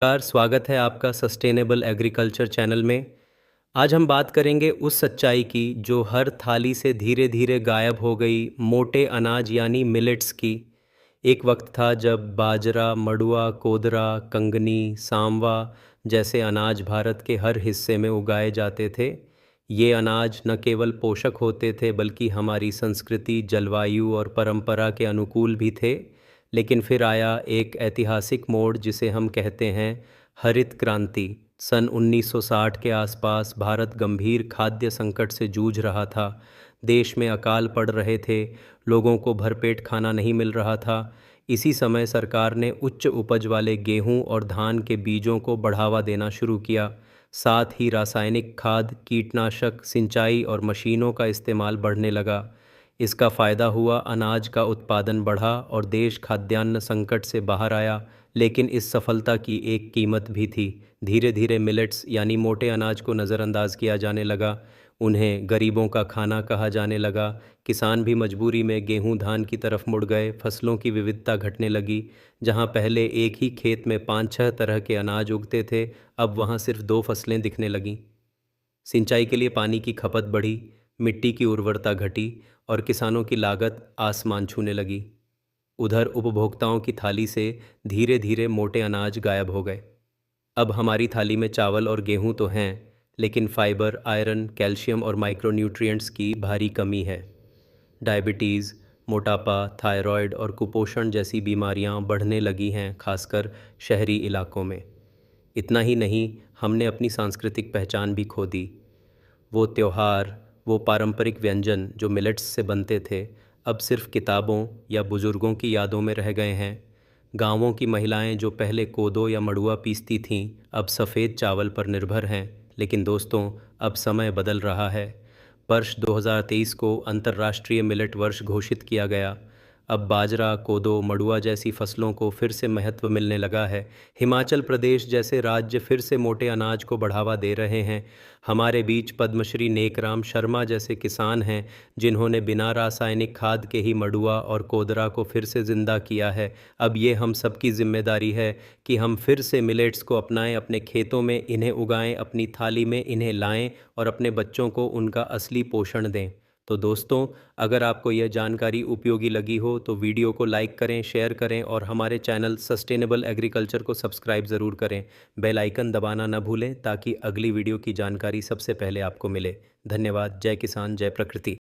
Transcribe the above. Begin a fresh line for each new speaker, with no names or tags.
नमस्कार, स्वागत है आपका सस्टेनेबल एग्रीकल्चर चैनल में। आज हम बात करेंगे उस सच्चाई की जो हर थाली से धीरे धीरे गायब हो गई, मोटे अनाज यानी मिलेट्स की। एक वक्त था जब बाजरा, मड़ुआ, कोदरा, कंगनी, सांवा जैसे अनाज भारत के हर हिस्से में उगाए जाते थे। ये अनाज न केवल पोषक होते थे बल्कि हमारी संस्कृति, जलवायु और परंपरा के अनुकूल भी थे। लेकिन फिर आया एक ऐतिहासिक मोड़ जिसे हम कहते हैं हरित क्रांति। सन 1960 के आसपास भारत गंभीर खाद्य संकट से जूझ रहा था। देश में अकाल पड़ रहे थे, लोगों को भरपेट खाना नहीं मिल रहा था। इसी समय सरकार ने उच्च उपज वाले गेहूं और धान के बीजों को बढ़ावा देना शुरू किया। साथ ही रासायनिक खाद, कीटनाशक, सिंचाई और मशीनों का इस्तेमाल बढ़ने लगा। इसका फ़ायदा हुआ, अनाज का उत्पादन बढ़ा और देश खाद्यान्न संकट से बाहर आया। लेकिन इस सफलता की एक कीमत भी थी। धीरे धीरे मिलेट्स यानी मोटे अनाज को नज़रअंदाज किया जाने लगा। उन्हें गरीबों का खाना कहा जाने लगा। किसान भी मजबूरी में गेहूं धान की तरफ मुड़ गए। फसलों की विविधता घटने लगी। जहां पहले एक ही खेत में 5-6 तरह के अनाज उगते थे, अब वहां सिर्फ 2 फसलें दिखने लगीं। सिंचाई के लिए पानी की खपत बढ़ी, मिट्टी की उर्वरता घटी और किसानों की लागत आसमान छूने लगी। उधर उपभोक्ताओं की थाली से धीरे धीरे मोटे अनाज गायब हो गए। अब हमारी थाली में चावल और गेहूं तो हैं, लेकिन फाइबर, आयरन, कैल्शियम और माइक्रोन्यूट्रिएंट्स की भारी कमी है। डायबिटीज़, मोटापा, थायराइड और कुपोषण जैसी बीमारियां बढ़ने लगी हैं, खासकर शहरी इलाकों में। इतना ही नहीं, हमने अपनी सांस्कृतिक पहचान भी खो दी। वो त्योहार, वो पारंपरिक व्यंजन जो मिलेट्स से बनते थे, अब सिर्फ किताबों या बुज़ुर्गों की यादों में रह गए हैं। गांवों की महिलाएं जो पहले कोदो या मड़ुआ पीसती थीं, अब सफ़ेद चावल पर निर्भर हैं। लेकिन दोस्तों, अब समय बदल रहा है। वर्ष 2023 को अंतर्राष्ट्रीय मिलेट वर्ष घोषित किया गया। अब बाजरा, कोदो, मड़ुआ जैसी फसलों को फिर से महत्व मिलने लगा है। हिमाचल प्रदेश जैसे राज्य फिर से मोटे अनाज को बढ़ावा दे रहे हैं। हमारे बीच पद्मश्री नेकराम शर्मा जैसे किसान हैं, जिन्होंने बिना रासायनिक खाद के ही मड़ुआ और कोदरा को फिर से ज़िंदा किया है। अब ये हम सबकी जिम्मेदारी है कि हम फिर से मिलेट्स को अपनाएं, अपने खेतों में इन्हें उगाएं, अपनी थाली में इन्हें लाएं और अपने बच्चों को उनका असली पोषण दें। तो दोस्तों, अगर आपको यह जानकारी उपयोगी लगी हो तो वीडियो को लाइक करें, शेयर करें और हमारे चैनल सस्टेनेबल एग्रीकल्चर को सब्सक्राइब ज़रूर करें। बेल आइकन दबाना न भूलें ताकि अगली वीडियो की जानकारी सबसे पहले आपको मिले। धन्यवाद। जय किसान, जय प्रकृति।